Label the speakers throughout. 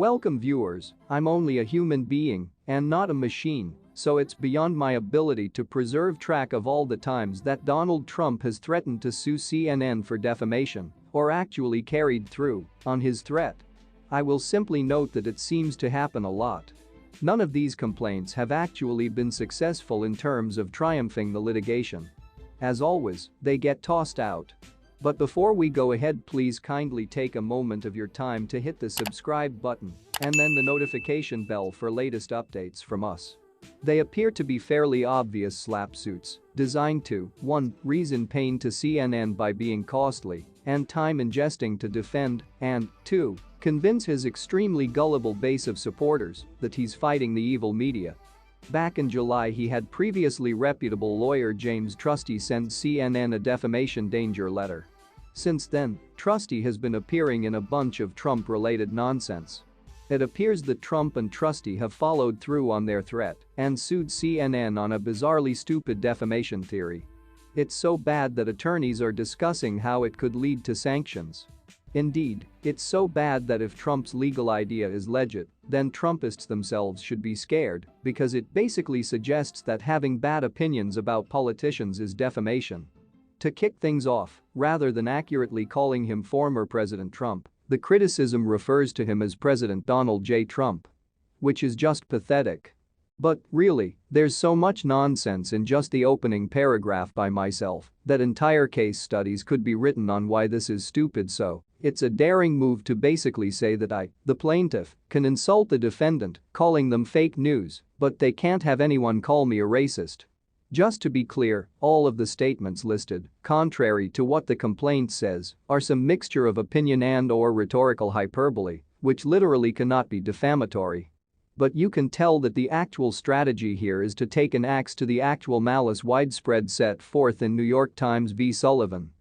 Speaker 1: Welcome viewers, I'm only a human being and not a machine, so it's beyond my ability to preserve track of all the times that Donald Trump has threatened to sue CNN for defamation or actually carried through on his threat. I will simply note that it seems to happen a lot. None of these complaints have actually been successful in terms of triumphing the litigation. As always, they get tossed out. But before we go ahead, please kindly take a moment of your time to hit the subscribe button and then the notification bell for latest updates from us. They appear to be fairly obvious slap suits, designed to 1. Reason pain to CNN by being costly and time ingesting to defend, and 2. Convince his extremely gullible base of supporters that he's fighting the evil media. Back in July, he had previously reputable lawyer James Trusty send CNN a defamation danger letter. Since then, Trusty has been appearing in a bunch of Trump-related nonsense. It appears that Trump and Trusty have followed through on their threat and sued CNN on a bizarrely stupid defamation theory. It's so bad that attorneys are discussing how it could lead to sanctions. Indeed, it's so bad that if Trump's legal idea is legit, then Trumpists themselves should be scared because it basically suggests that having bad opinions about politicians is defamation. To kick things off, rather than accurately calling him former President Trump, the criticism refers to him as President Donald J. Trump. Which is just pathetic. But, really, there's so much nonsense in just the opening paragraph by myself that entire case studies could be written on why this is stupid, so it's a daring move to basically say that I, the plaintiff, can insult the defendant, calling them fake news, but they can't have anyone call me a racist. Just to be clear, all of the statements listed, contrary to what the complaint says, are some mixture of opinion and/or rhetorical hyperbole, which literally cannot be defamatory. But you can tell that the actual strategy here is to take an axe to the actual malice widespread set forth in New York Times v. Sullivan.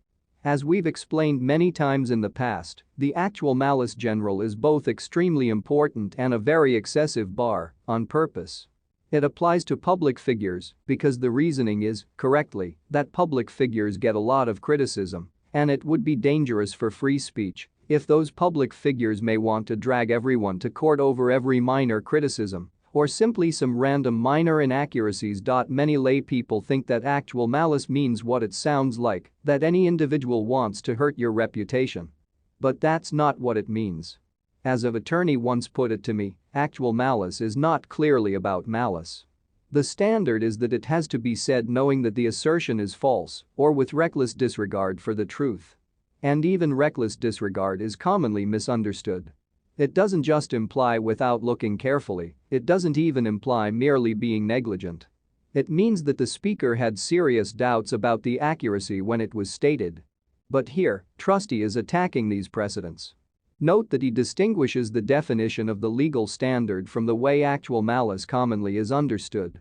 Speaker 1: As we've explained many times in the past, the actual malice general is both extremely important and a very excessive bar, on purpose. It applies to public figures because the reasoning is, correctly, that public figures get a lot of criticism, and it would be dangerous for free speech if those public figures may want to drag everyone to court over every minor criticism or simply some random minor inaccuracies. Many lay people think that actual malice means what it sounds like, that any individual wants to hurt your reputation. But that's not what it means. As an attorney once put it to me, actual malice is not clearly about malice. The standard is that it has to be said knowing that the assertion is false or with reckless disregard for the truth. And even reckless disregard is commonly misunderstood. It doesn't just imply without looking carefully, it doesn't even imply merely being negligent. It means that the speaker had serious doubts about the accuracy when it was stated. But here, Trusty is attacking these precedents. Note that he distinguishes the definition of the legal standard from the way actual malice commonly is understood.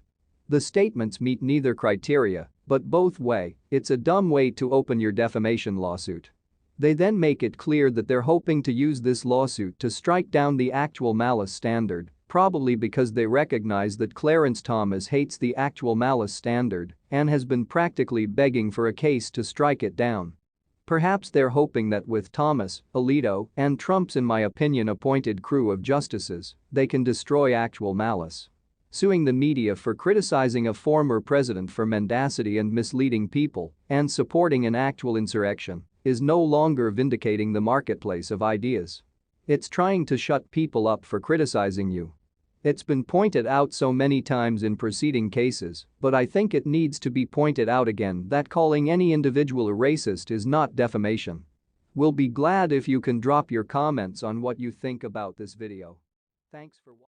Speaker 1: The statements meet neither criteria, but both way, it's a dumb way to open your defamation lawsuit. They then make it clear that they're hoping to use this lawsuit to strike down the actual malice standard, probably because they recognize that Clarence Thomas hates the actual malice standard and has been practically begging for a case to strike it down. Perhaps they're hoping that with Thomas, Alito, and Trump's in my opinion appointed crew of justices, they can destroy actual malice. Suing the media for criticizing a former president for mendacity and misleading people and supporting an actual insurrection is no longer vindicating the marketplace of ideas. It's trying to shut people up for criticizing you. It's been pointed out so many times in preceding cases, but I think it needs to be pointed out again that calling any individual a racist is not defamation. We'll be glad if you can drop your comments on what you think about this video. Thanks for watching.